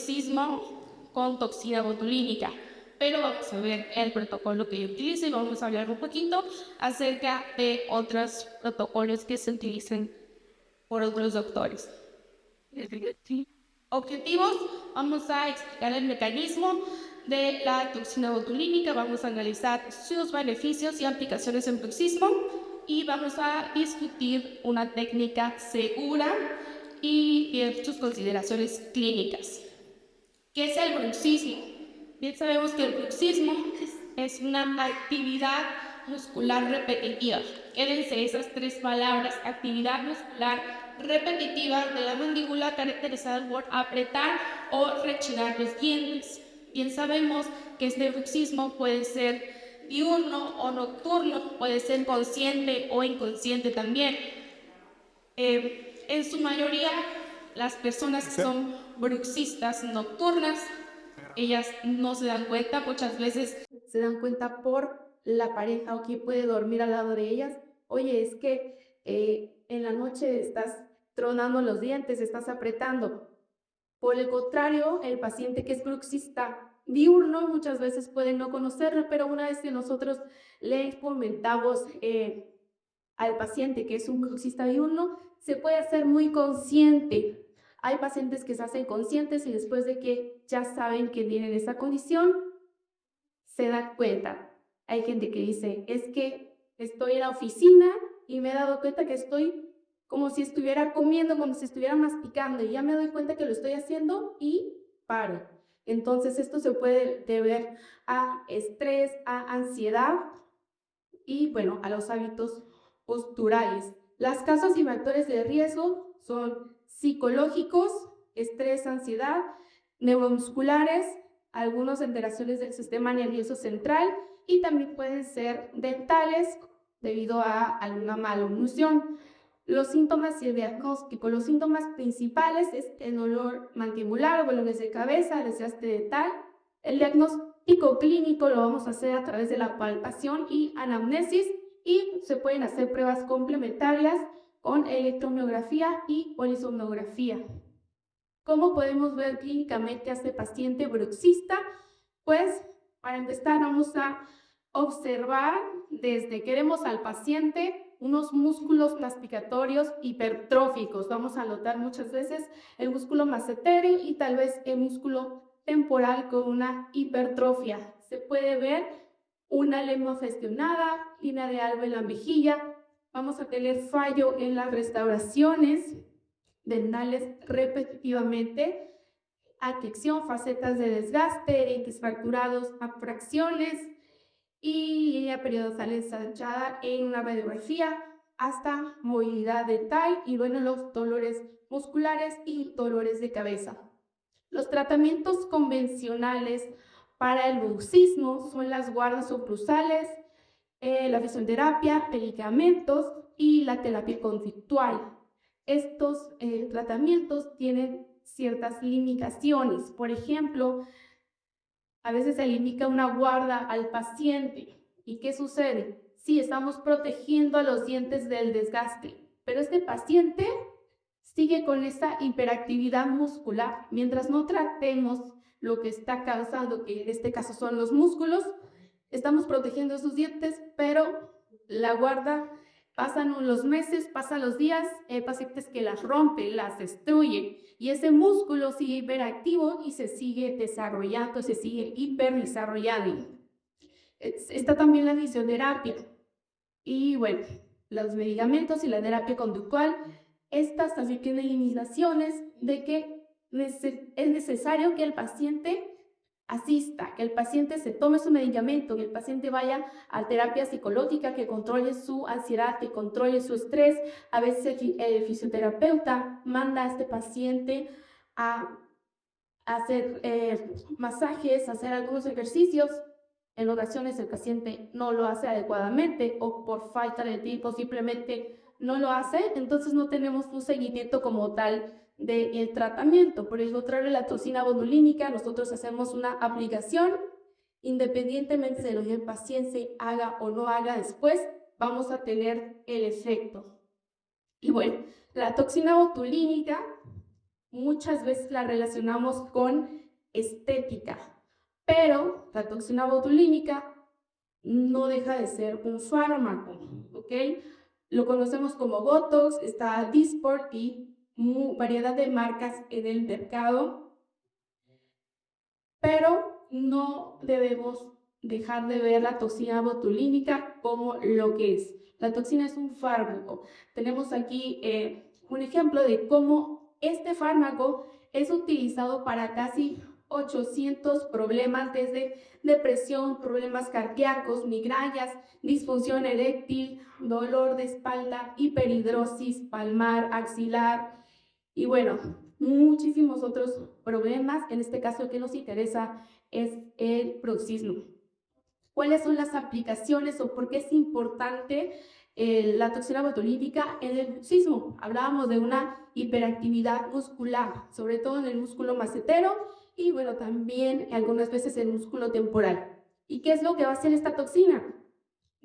bruxismo con toxina botulínica, pero vamos a ver el protocolo que yo utilizo y vamos a hablar un poquito acerca de otros protocolos que se utilizan por otros doctores. Objetivos, vamos a explicar el mecanismo de la toxina botulínica, vamos a analizar sus beneficios y aplicaciones en bruxismo y vamos a discutir una técnica segura y sus consideraciones clínicas. ¿Qué es el bruxismo? Bien sabemos que el bruxismo es una actividad muscular repetitiva. Quédense esas tres palabras: actividad muscular repetitiva de la mandíbula caracterizada por apretar o rechinar los dientes. Bien sabemos que este bruxismo puede ser diurno o nocturno, puede ser consciente o inconsciente también. En su mayoría, las personas que son bruxistas nocturnas, ellas no se dan cuenta, muchas veces se dan cuenta por la pareja o quien puede dormir al lado de ellas. Oye, es que en la noche estás tronando los dientes, estás apretando. Por el contrario, el paciente que es bruxista diurno muchas veces puede no conocerlo, pero una vez que nosotros le comentamos al paciente que es un bruxista diurno, se puede hacer muy consciente. Hay pacientes que se hacen conscientes y después de que ya saben que tienen esa condición, se dan cuenta. Hay gente que dice, es que estoy en la oficina y me he dado cuenta que estoy como si estuviera comiendo, como si estuviera masticando, y ya me doy cuenta que lo estoy haciendo y paro. Entonces esto se puede deber a estrés, a ansiedad y bueno, a los hábitos posturales. Las causas y factores de riesgo son psicológicos, estrés, ansiedad, neuromusculares, algunas alteraciones del sistema nervioso central y también pueden ser dentales debido a alguna malnutrición. Los síntomas y el diagnóstico. Los síntomas principales es el dolor mandibular, dolores de cabeza, desgaste dental. El diagnóstico clínico lo vamos a hacer a través de la palpación y anamnesis y se pueden hacer pruebas complementarias con electromiografía y polisomnografía. ¿Cómo podemos ver clínicamente a este paciente bruxista? Pues para empezar vamos a observar desde que vemos al paciente unos músculos masticatorios hipertróficos. Vamos a notar muchas veces el músculo massetero y tal vez el músculo temporal con una hipertrofia. Se puede ver una lengua flexionada, línea de alba en la mejilla. Vamos a tener fallo en las restauraciones dentales repetitivamente, adquisición, facetas de desgaste, dientes fracturados, fracciones y línea periodontal ensanchada en una radiografía, hasta movilidad dental y bueno, los dolores musculares y dolores de cabeza. Los tratamientos convencionales para el bruxismo son las guardas oclusales, la fisioterapia, medicamentos y la terapia conductual. Estos tratamientos tienen ciertas limitaciones. Por ejemplo, a veces se le indica una guarda al paciente. ¿Y qué sucede? Sí, estamos protegiendo a los dientes del desgaste, pero este paciente sigue con esta hiperactividad muscular. Mientras no tratemos lo que está causando, que en este caso son los músculos, estamos protegiendo sus dientes, pero la guarda, pasan los meses, pasan los días, hay pacientes que las rompen, las destruyen y ese músculo sigue hiperactivo y se sigue desarrollando, se sigue hiperdesarrollando. Está también la fisioterapia y bueno, los medicamentos y la terapia conductual. Estas también tienen limitaciones de que es necesario que el paciente asista, que el paciente se tome su medicamento, que el paciente vaya a terapia psicológica, que controle su ansiedad, que controle su estrés. A veces el fisioterapeuta manda a este paciente a hacer masajes, a hacer algunos ejercicios. En ocasiones el paciente no lo hace adecuadamente o por falta de tiempo simplemente no lo hace, entonces no tenemos un seguimiento como tal del tratamiento. Por el contrario, de la toxina botulínica, nosotros hacemos una aplicación independientemente de lo que el paciente haga o no haga después, vamos a tener el efecto. Y bueno, la toxina botulínica muchas veces la relacionamos con estética, pero la toxina botulínica no deja de ser un fármaco, ¿ok? Lo conocemos como Botox, está Dysport y variedad de marcas en el mercado, pero no debemos dejar de ver la toxina botulínica como lo que es. La toxina es un fármaco. Tenemos aquí un ejemplo de cómo este fármaco es utilizado para casi 800 problemas, desde depresión, problemas cardíacos, migrañas, disfunción eréctil, dolor de espalda, hiperhidrosis palmar, axilar y bueno, muchísimos otros problemas. En este caso, el que nos interesa es el bruxismo. ¿Cuáles son las aplicaciones o por qué es importante la toxina botulínica en el bruxismo? Hablábamos de una hiperactividad muscular, sobre todo en el músculo macetero y bueno, también algunas veces el músculo temporal. ¿Y qué es lo que va a hacer esta toxina?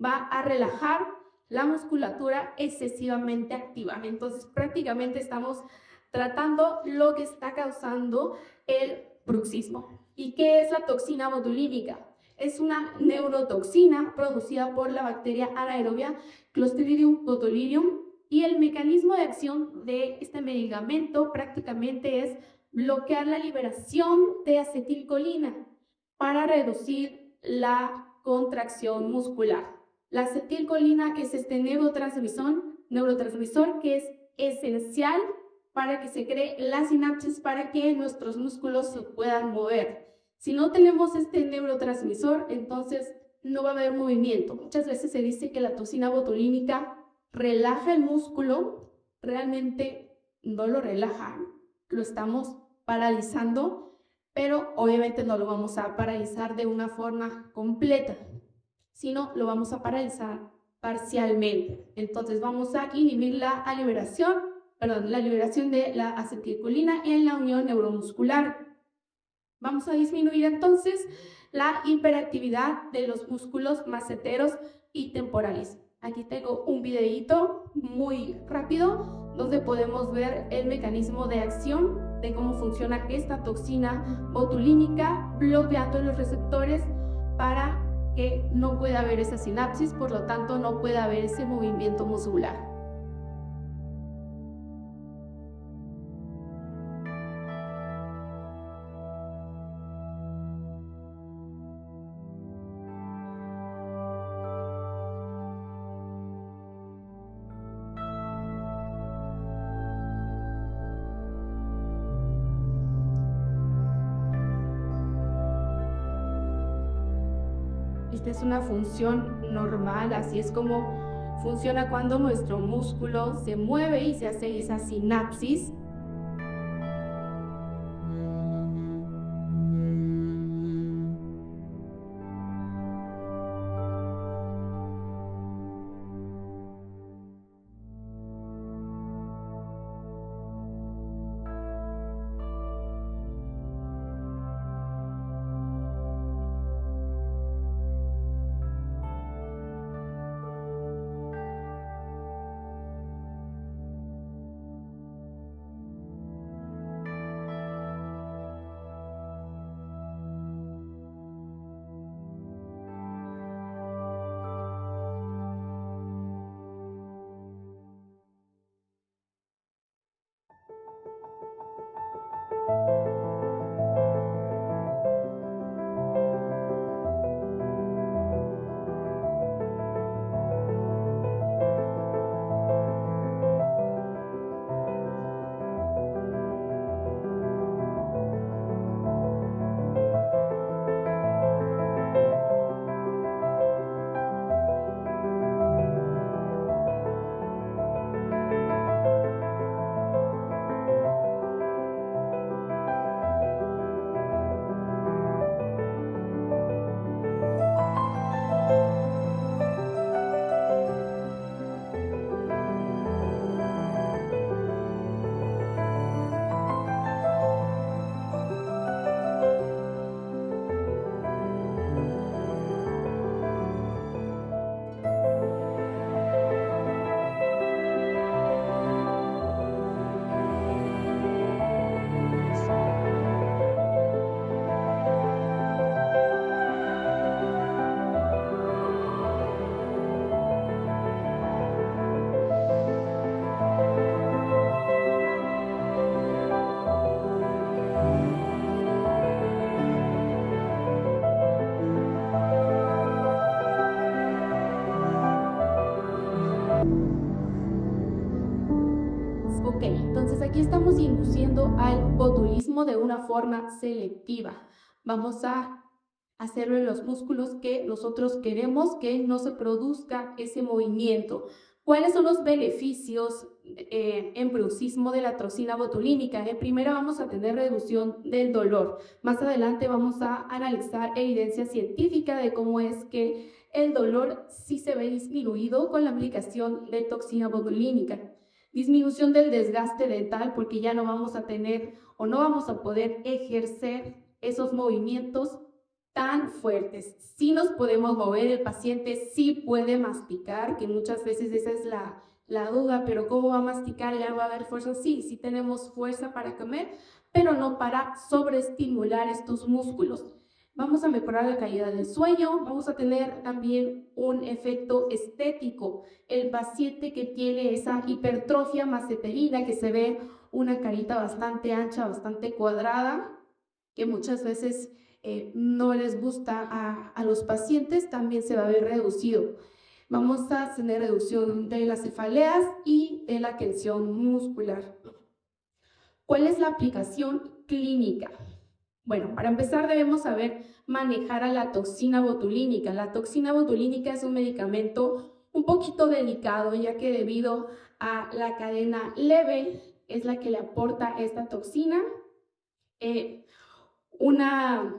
Va a relajar la musculatura excesivamente activa. Entonces, prácticamente estamos tratando lo que está causando el bruxismo. ¿Y qué es la toxina botulínica? Es una neurotoxina producida por la bacteria anaerobia Clostridium botulinum y el mecanismo de acción de este medicamento prácticamente es bloquear la liberación de acetilcolina para reducir la contracción muscular. La acetilcolina es este neurotransmisor que es esencial para que se cree la sinapsis para que nuestros músculos se puedan mover. Si no tenemos este neurotransmisor, entonces no va a haber movimiento. Muchas veces se dice que la toxina botulínica relaja el músculo, realmente no lo relaja, lo estamos paralizando, pero obviamente no lo vamos a paralizar de una forma completa, sino lo vamos a paralizar parcialmente. Entonces vamos a inhibir la liberación de la acetilcolina en la unión neuromuscular. Vamos a disminuir entonces la hiperactividad de los músculos maceteros y temporales. Aquí tengo un videíto muy rápido donde podemos ver el mecanismo de acción de cómo funciona esta toxina botulínica bloqueando los receptores para que no pueda haber esa sinapsis, por lo tanto no pueda haber ese movimiento muscular. Esta es una función normal, así es como funciona cuando nuestro músculo se mueve y se hace esa sinapsis. Ok, entonces aquí estamos induciendo al botulismo de una forma selectiva. Vamos a hacerlo en los músculos que nosotros queremos que no se produzca ese movimiento. ¿Cuáles son los beneficios en bruxismo de la toxina botulínica? Primero vamos a tener reducción del dolor. Más adelante vamos a analizar evidencia científica de cómo es que el dolor sí se ve disminuido con la aplicación de toxina botulínica. Disminución del desgaste dental porque ya no vamos a tener o no vamos a poder ejercer esos movimientos tan fuertes. Sí nos podemos mover, el paciente sí puede masticar, que muchas veces esa es la duda, pero ¿cómo va a masticar? ¿Ya va a haber fuerza? Sí, sí tenemos fuerza para comer, pero no para sobreestimular estos músculos. Vamos a mejorar la calidad del sueño, vamos a tener también un efecto estético. El paciente que tiene esa hipertrofia maseterina, que se ve una carita bastante ancha, bastante cuadrada, que muchas veces no les gusta a los pacientes, también se va a ver reducido. Vamos a tener reducción de las cefaleas y de la tensión muscular. ¿Cuál es la aplicación clínica? Bueno, para empezar debemos saber manejar a la toxina botulínica. La toxina botulínica es un medicamento un poquito delicado, ya que debido a la cadena leve es la que le aporta esta toxina. Es una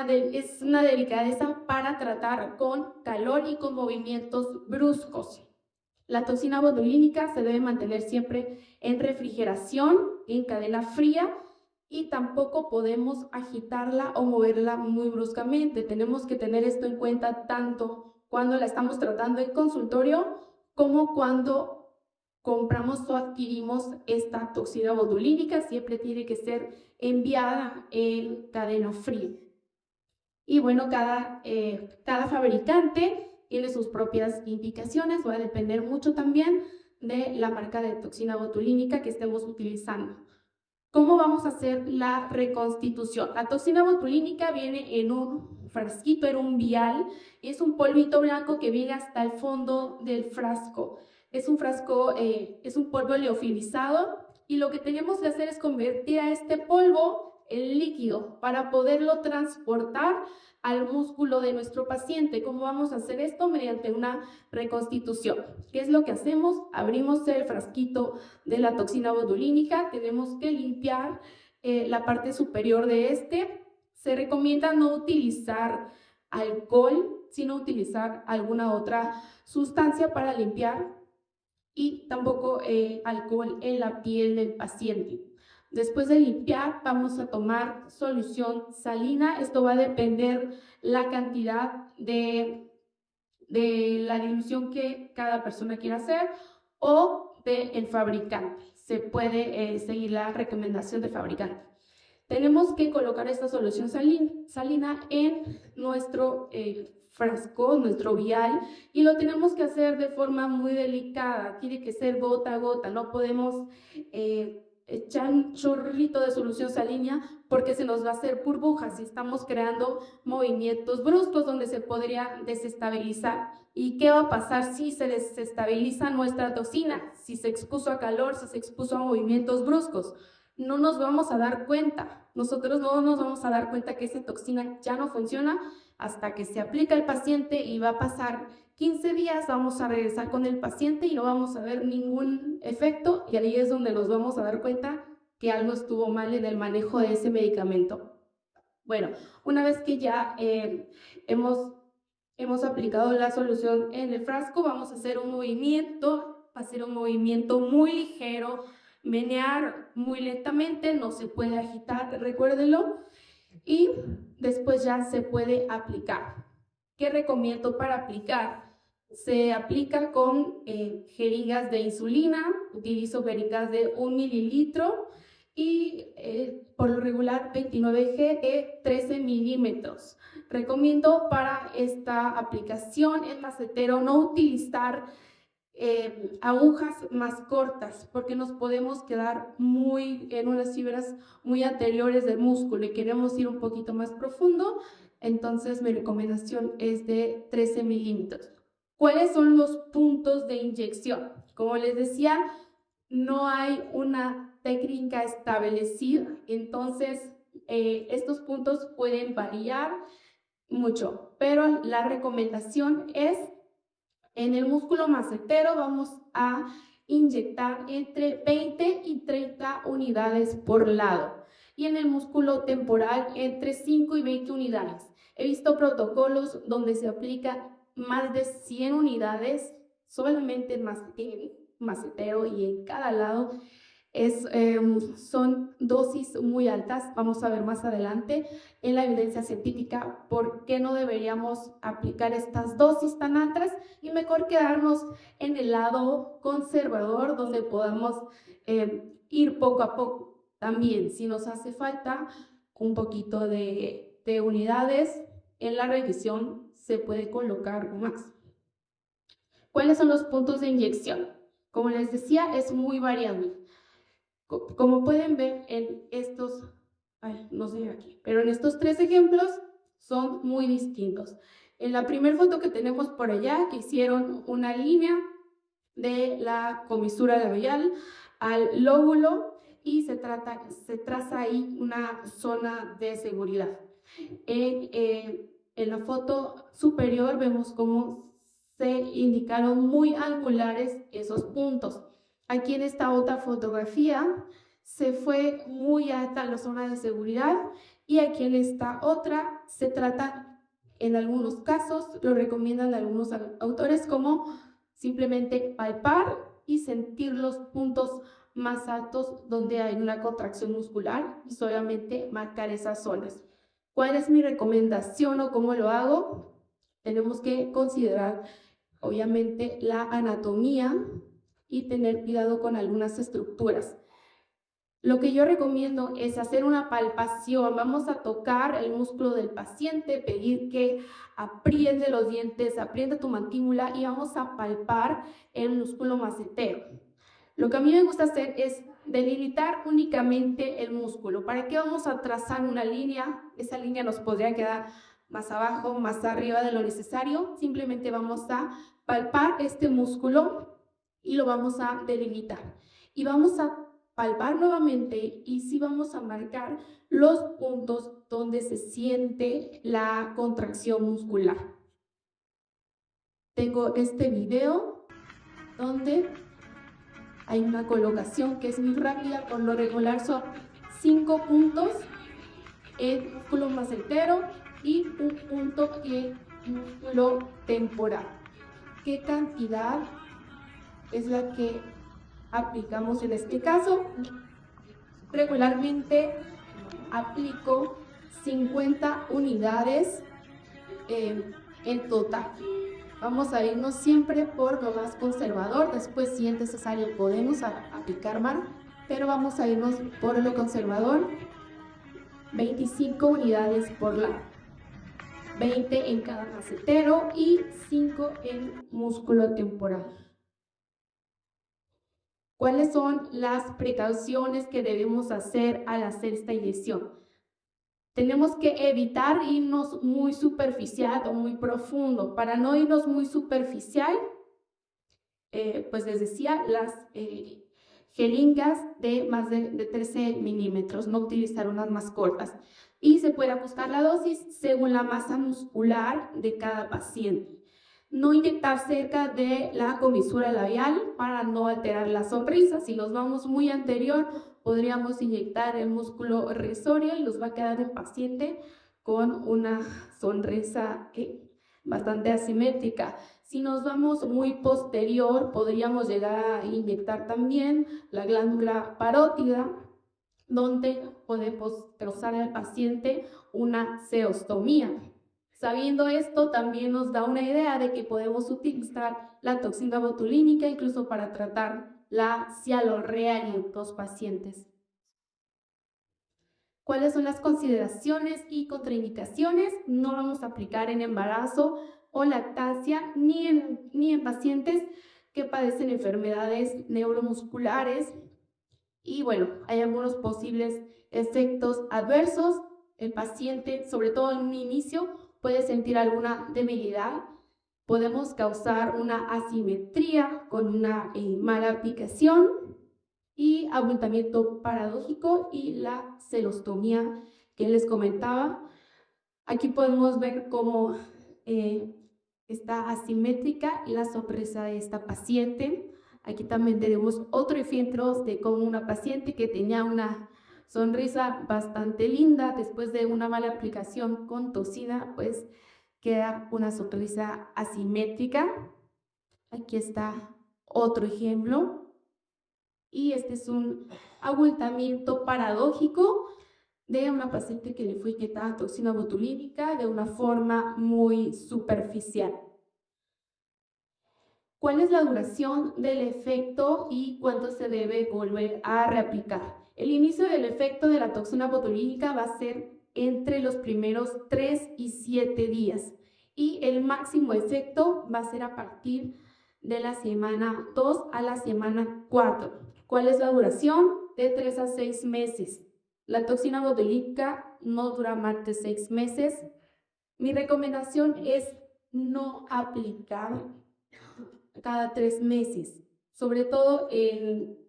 delicadeza para tratar con calor y con movimientos bruscos. La toxina botulínica se debe mantener siempre en refrigeración, en cadena fría, y tampoco podemos agitarla o moverla muy bruscamente. Tenemos que tener esto en cuenta tanto cuando la estamos tratando en consultorio como cuando compramos o adquirimos esta toxina botulínica. Siempre tiene que ser enviada en cadena fría. Y bueno, cada fabricante tiene sus propias indicaciones, va a depender mucho también de la marca de toxina botulínica que estemos utilizando. ¿Cómo vamos a hacer la reconstitución? La toxina botulínica viene en un frasquito, en un vial, es un polvito blanco que viene hasta el fondo del frasco. Es un frasco, es un polvo liofilizado, y lo que tenemos que hacer es convertir a este polvo en líquido para poderlo transportar al músculo de nuestro paciente. ¿Cómo vamos a hacer esto? Mediante una reconstitución. ¿Qué es lo que hacemos? Abrimos el frasquito de la toxina botulínica, tenemos que limpiar la parte superior de este. Se recomienda no utilizar alcohol, sino utilizar alguna otra sustancia para limpiar, y tampoco alcohol en la piel del paciente. Después de limpiar, vamos a tomar solución salina. Esto va a depender la cantidad de la dilución que cada persona quiera hacer o del fabricante. Se puede seguir la recomendación del fabricante. Tenemos que colocar esta solución salina en nuestro frasco, nuestro vial, y lo tenemos que hacer de forma muy delicada. Tiene que ser gota a gota, no podemos echar un chorrito de solución salina porque se nos va a hacer burbujas y estamos creando movimientos bruscos donde se podría desestabilizar. ¿Y qué va a pasar si se desestabiliza nuestra toxina? Si se expuso a calor, si se expuso a movimientos bruscos, no nos vamos a dar cuenta. Nosotros no nos vamos a dar cuenta que esa toxina ya no funciona hasta que se aplica al paciente, y va a pasar 15 días, vamos a regresar con el paciente y no vamos a ver ningún efecto, y ahí es donde nos vamos a dar cuenta que algo estuvo mal en el manejo de ese medicamento. Bueno, una vez que ya hemos aplicado la solución en el frasco, vamos a hacer un movimiento, va a ser un movimiento muy ligero, menear muy lentamente, no se puede agitar, recuérdenlo, y después ya se puede aplicar. ¿Qué recomiendo para aplicar? Se aplica con jeringas de insulina. Utilizo jeringas de 1 mililitro y por lo regular 29G de 13 milímetros. Recomiendo para esta aplicación en macetero no utilizar agujas más cortas, porque nos podemos quedar en unas fibras muy anteriores del músculo y queremos ir un poquito más profundo. Entonces mi recomendación es de 13 milímetros. ¿Cuáles son los puntos de inyección? Como les decía, no hay una técnica establecida, entonces estos puntos pueden variar mucho, pero la recomendación es en el músculo macetero vamos a inyectar entre 20 y 30 unidades por lado y en el músculo temporal entre 5 y 20 unidades. He visto protocolos donde se aplica más de 100 unidades solamente en macetero y en cada lado son dosis muy altas. Vamos a ver más adelante en la evidencia científica por qué no deberíamos aplicar estas dosis tan altas y mejor quedarnos en el lado conservador donde podamos ir poco a poco. También, si nos hace falta un poquito de unidades, en la revisión se puede colocar más. ¿Cuáles son los puntos de inyección? Como les decía, es muy variable. Como pueden ver en estos, no sé aquí, pero en estos 3 ejemplos son muy distintos. En la primera foto que tenemos por allá, que hicieron una línea de la comisura labial al lóbulo y se traza ahí una zona de seguridad. En la foto superior vemos cómo se indicaron muy angulares esos puntos. Aquí en esta otra fotografía se fue muy alta la zona de seguridad y aquí en esta otra se trata, en algunos casos, lo recomiendan algunos autores como simplemente palpar y sentir los puntos más altos donde hay una contracción muscular y solamente marcar esas zonas. ¿Cuál es mi recomendación o cómo lo hago? Tenemos que considerar obviamente la anatomía y tener cuidado con algunas estructuras. Lo que yo recomiendo es hacer una palpación. Vamos a tocar el músculo del paciente, pedir que apriete los dientes, apriete tu mandíbula y vamos a palpar el músculo macetero. Lo que a mí me gusta hacer es delimitar únicamente el músculo. ¿Para qué vamos a trazar una línea? Esa línea nos podría quedar más abajo, más arriba de lo necesario. Simplemente vamos a palpar este músculo y lo vamos a delimitar. Y vamos a palpar nuevamente y sí vamos a marcar los puntos donde se siente la contracción muscular. Tengo este video donde hay una colocación que es muy rápida, por lo regular son 5 puntos en músculo macetero y un punto en músculo temporal. ¿Qué cantidad es la que aplicamos en este caso? Regularmente aplico 50 unidades en total. Vamos a irnos siempre por lo más conservador, después si es necesario podemos aplicar más, pero vamos a irnos por lo conservador, 25 unidades por lado, 20 en cada macetero y 5 en músculo temporal. ¿Cuáles son las precauciones que debemos hacer al hacer esta inyección? Tenemos que evitar irnos muy superficial o muy profundo. Para no irnos muy superficial, pues les decía, las jeringas de más de 13 milímetros, no utilizar unas más cortas. Y se puede ajustar la dosis según la masa muscular de cada paciente. No inyectar cerca de la comisura labial para no alterar la sonrisa. Si nos vamos muy anterior, podríamos inyectar el músculo risorio y nos va a quedar el paciente con una sonrisa bastante asimétrica. Si nos vamos muy posterior, podríamos llegar a inyectar también la glándula parótida, donde podemos causar al paciente una ceostomía. Sabiendo esto, también nos da una idea de que podemos utilizar la toxina botulínica incluso para tratar la cialorrea en los pacientes. ¿Cuáles son las consideraciones y contraindicaciones? No vamos a aplicar en embarazo o lactancia ni en pacientes que padecen enfermedades neuromusculares. Y bueno, hay algunos posibles efectos adversos. El paciente, sobre todo en un inicio, puede sentir alguna debilidad. Podemos causar una asimetría con una mala aplicación. y abultamiento paradójico y la celostomía que les comentaba. Aquí podemos ver cómo está asimétrica la sonrisa de esta paciente. Aquí también tenemos otro ejemplo de cómo una paciente que tenía una sonrisa bastante linda después de una mala aplicación con toxina, pues queda una sonrisa asimétrica. Aquí está otro ejemplo. Y este es un abultamiento paradójico de una paciente que le fue inyectada toxina botulínica de una forma muy superficial. ¿Cuál es la duración del efecto y cuándo se debe volver a reaplicar? El inicio del efecto de la toxina botulínica va a ser entre los primeros 3 y 7 días y el máximo efecto va a ser a partir de la semana 2 a la semana 4. ¿Cuál es la duración? De 3 a 6 meses. La toxina botulínica no dura más de 6 meses. Mi recomendación es no aplicar cada 3 meses, sobre todo en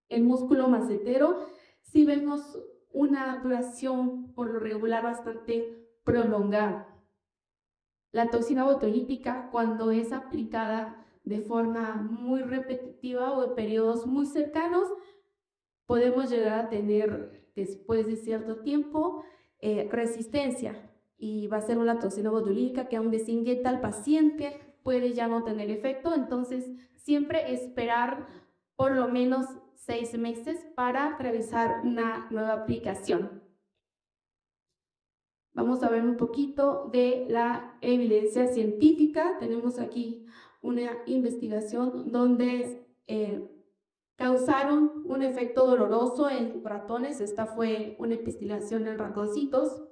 el músculo macetero, si vemos una duración por lo regular bastante prolongada. La toxina botulínica, cuando es aplicada de forma muy repetitiva o en periodos muy cercanos, podemos llegar a tener después de cierto tiempo resistencia y va a ser una toxina botulínica que aunque se inyecta al paciente puede ya no tener efecto, entonces siempre esperar por lo menos 6 meses para realizar una nueva aplicación. Vamos a ver un poquito de la evidencia científica. Tenemos aquí una investigación donde causaron un efecto doloroso en ratones. Esta fue una investigación en ratoncitos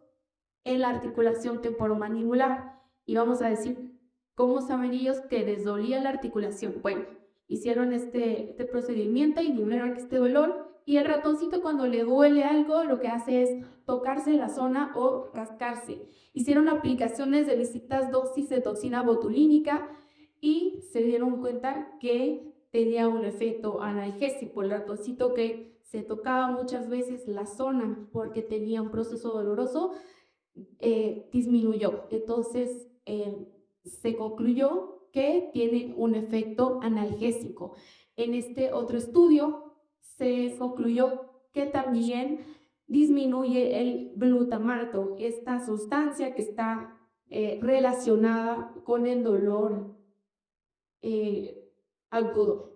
en la articulación temporomandibular. Y vamos a decir, ¿cómo saben ellos que les dolía la articulación? Bueno, hicieron este procedimiento y liberaron este dolor. Y el ratoncito cuando le duele algo, lo que hace es tocarse la zona o rascarse. Hicieron aplicaciones de distintas dosis de toxina botulínica y se dieron cuenta que tenía un efecto analgésico. El ratoncito que se tocaba muchas veces la zona porque tenía un proceso doloroso, disminuyó. Entonces, se concluyó que tiene un efecto analgésico. En este otro estudio se concluyó que también disminuye el glutamato, esta sustancia que está relacionada con el dolor agudo.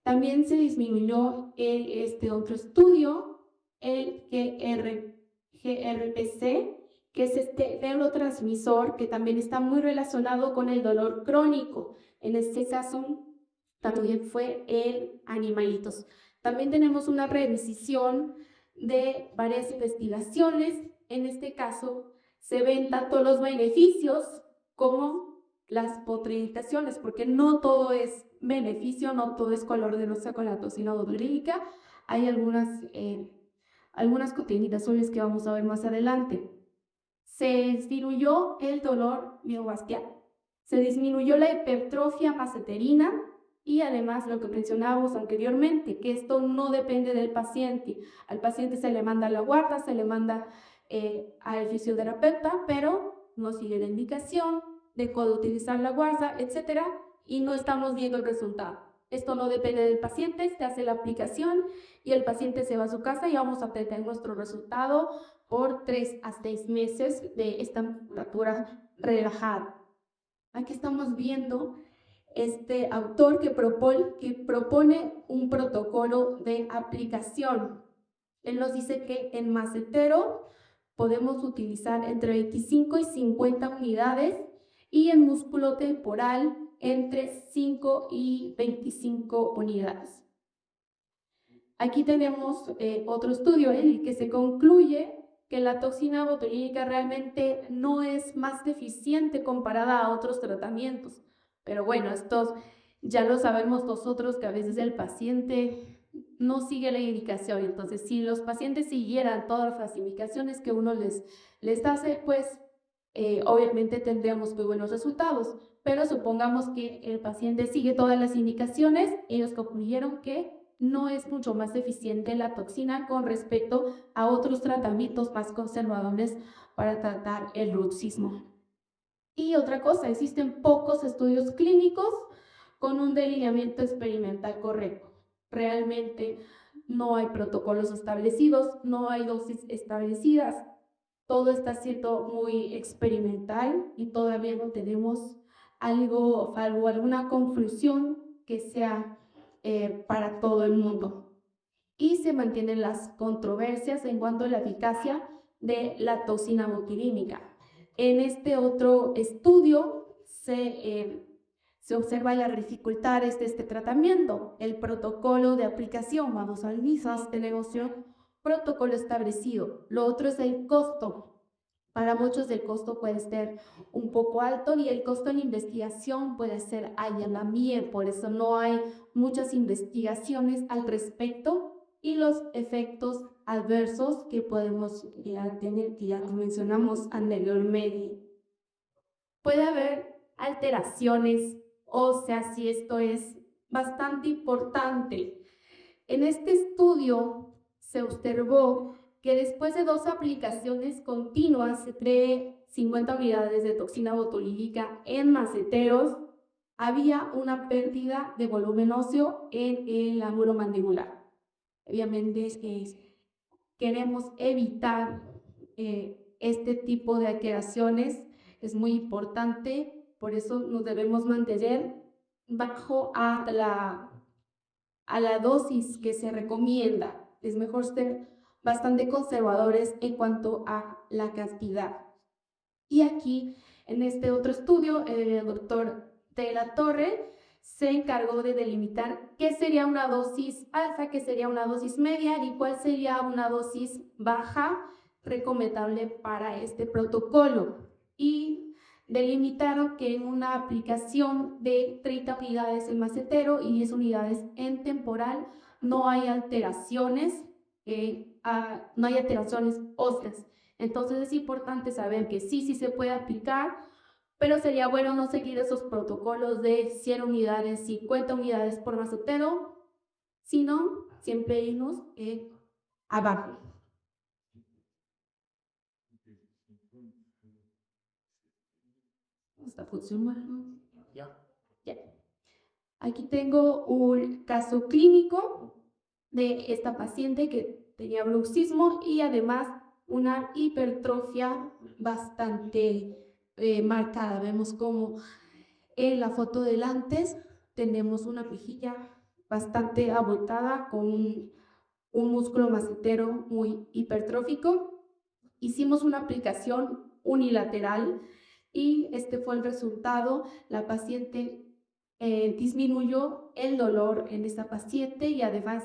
También se disminuyó en este otro estudio el GRPC, que es este neurotransmisor que también está muy relacionado con el dolor crónico. En este caso también fue en animalitos. También tenemos una revisión de varias investigaciones. En este caso se ven tanto los beneficios como las contraindicaciones, porque no todo es beneficio, no todo es color de rosa con la toxina botulínica. Hay algunas contraindicaciones que vamos a ver más adelante. Se disminuyó el dolor miobasquial, se disminuyó la hipertrofia maceterina y además lo que mencionábamos anteriormente, que esto no depende del paciente. Al paciente se le manda la guarda, se le manda al fisioterapeuta, pero no sigue la indicación, dejó de utilizar la guarda, etcétera, y no estamos viendo el resultado. Esto no depende del paciente, se hace la aplicación y el paciente se va a su casa y vamos a tener nuestro resultado por 3 a 6 meses de esta musculatura relajada. Aquí estamos viendo este autor que propone un protocolo de aplicación. Él nos dice que en macetero podemos utilizar entre 25 y 50 unidades y en músculo temporal entre 5 y 25 unidades. Aquí tenemos otro estudio en el que se concluye que la toxina botulínica realmente no es más deficiente comparada a otros tratamientos. Pero bueno, esto ya lo sabemos nosotros que a veces el paciente no sigue la indicación. Entonces, si los pacientes siguieran todas las indicaciones que uno les hace, pues obviamente tendríamos muy buenos resultados. Pero supongamos que el paciente sigue todas las indicaciones, ellos concluyeron que no es mucho más eficiente la toxina con respecto a otros tratamientos más conservadores para tratar el bruxismo. Y otra cosa, existen pocos estudios clínicos con un delineamiento experimental correcto. Realmente no hay protocolos establecidos, no hay dosis establecidas, todo está siendo muy experimental y todavía no tenemos alguna conclusión que sea para todo el mundo. Y se mantienen las controversias en cuanto a la eficacia de la toxina botulinímica. En este otro estudio se observa las dificultades de este tratamiento. El protocolo de aplicación, vamos al mismo este negocio, protocolo establecido. Lo otro es el costo. Para muchos el costo puede ser un poco alto y el costo en investigación puede ser allanamiento, por eso no hay muchas investigaciones al respecto y los efectos adversos que podemos tener, que ya mencionamos anteriormente. Puede haber alteraciones óseas y esto es bastante importante. En este estudio se observó que después de 2 aplicaciones continuas entre 50 unidades de toxina botulínica en maceteros, había una pérdida de volumen óseo en el ángulo mandibular. Obviamente queremos evitar este tipo de alteraciones, es muy importante, por eso nos debemos mantener bajo a la dosis que se recomienda. Es mejor ser bastante conservadores en cuanto a la cantidad. Y aquí, en este otro estudio, el doctor de la Torre se encargó de delimitar qué sería una dosis alta, qué sería una dosis media y cuál sería una dosis baja recomendable para este protocolo. Y delimitaron que en una aplicación de 30 unidades en macetero y 10 unidades en temporal no hay alteraciones, no hay alteraciones óseas. Entonces es importante saber que sí se puede aplicar, pero sería bueno no seguir esos protocolos de 100 unidades, 50 unidades por macetero, sino siempre irnos abajo. ¿Está funcionando? Ya. Aquí tengo un caso clínico de esta paciente que tenía bruxismo y además una hipertrofia bastante marcada. Vemos como en la foto del antes tenemos una mejilla bastante abultada con un músculo macetero muy hipertrófico. Hicimos una aplicación unilateral y este fue el resultado. La paciente disminuyó el dolor en esta paciente y además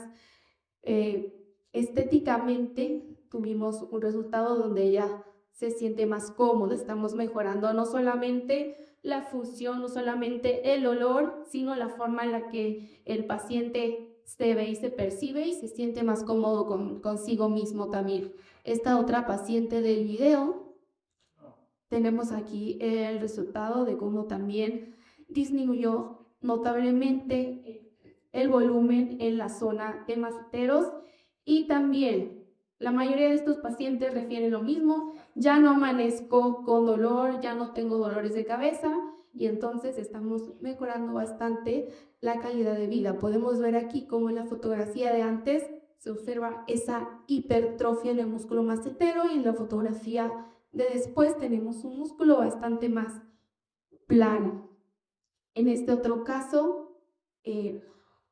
estéticamente tuvimos un resultado donde ella se siente más cómoda. Estamos mejorando no solamente la función, no solamente el olor, sino la forma en la que el paciente se ve y se percibe y se siente más cómodo consigo mismo también. Esta otra paciente del video, tenemos aquí el resultado de cómo también disminuyó notablemente el volumen en la zona de maceteros y también la mayoría de estos pacientes refieren lo mismo, ya no amanezco con dolor, ya no tengo dolores de cabeza y entonces estamos mejorando bastante la calidad de vida. Podemos ver aquí como en la fotografía de antes se observa esa hipertrofia en el músculo macetero y en la fotografía de después tenemos un músculo bastante más plano. En este otro caso,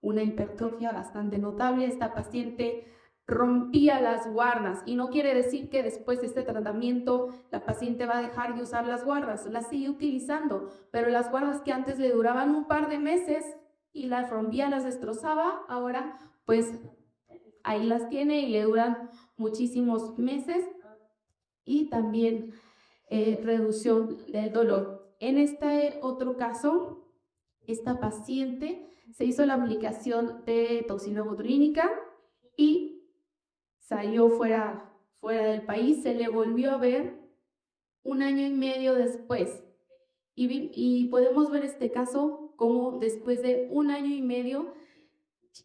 una hipertrofia bastante notable. Esta paciente rompía las guardas y no quiere decir que después de este tratamiento la paciente va a dejar de usar las guardas, las sigue utilizando, pero las guardas que antes le duraban un par de meses y las rompía, las destrozaba, ahora pues ahí las tiene y le duran muchísimos meses y también reducción del dolor. En este otro caso, esta paciente se hizo la aplicación de toxina botulínica y salió fuera del país, se le volvió a ver 1 año y medio después. Y podemos ver este caso como después de 1 año y medio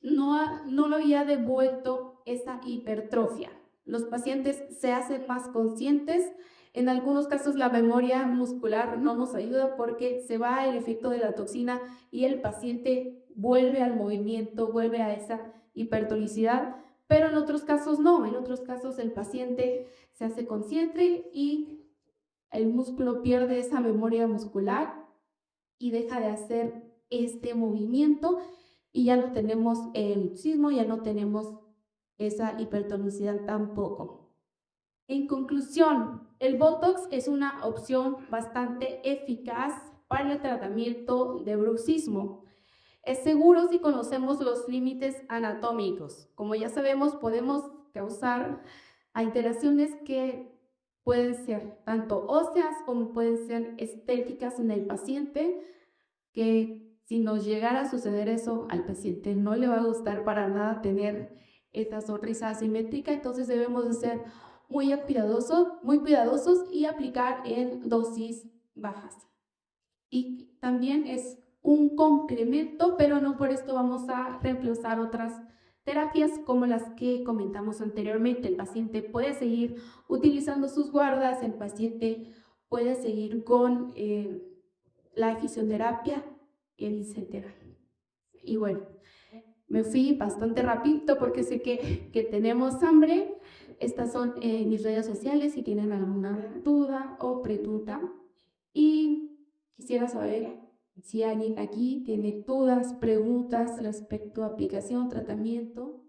no lo había devuelto esa hipertrofia. Los pacientes se hacen más conscientes. En algunos casos la memoria muscular no nos ayuda porque se va el efecto de la toxina y el paciente vuelve al movimiento, vuelve a esa hipertonicidad, pero en otros casos no, en otros casos el paciente se hace consciente y el músculo pierde esa memoria muscular y deja de hacer este movimiento y ya no tenemos el bruxismo, ya no tenemos esa hipertonicidad tampoco. En conclusión, el Botox es una opción bastante eficaz para el tratamiento de bruxismo. Es seguro si conocemos los límites anatómicos. Como ya sabemos, podemos causar alteraciones que pueden ser tanto óseas como pueden ser estéticas en el paciente, que si nos llegara a suceder eso, al paciente no le va a gustar para nada tener esta sonrisa asimétrica, entonces debemos de ser muy cuidadosos y aplicar en dosis bajas. Y también es un complemento, pero no por esto vamos a reemplazar otras terapias como las que comentamos anteriormente. El paciente puede seguir utilizando sus guardas, el paciente puede seguir con la fisioterapia, etcétera. Y bueno, me fui bastante rapidito porque sé que tenemos hambre. Estas son mis redes sociales si tienen alguna duda o pregunta. Y quisiera saber si alguien aquí tiene dudas, preguntas respecto a aplicación, tratamiento.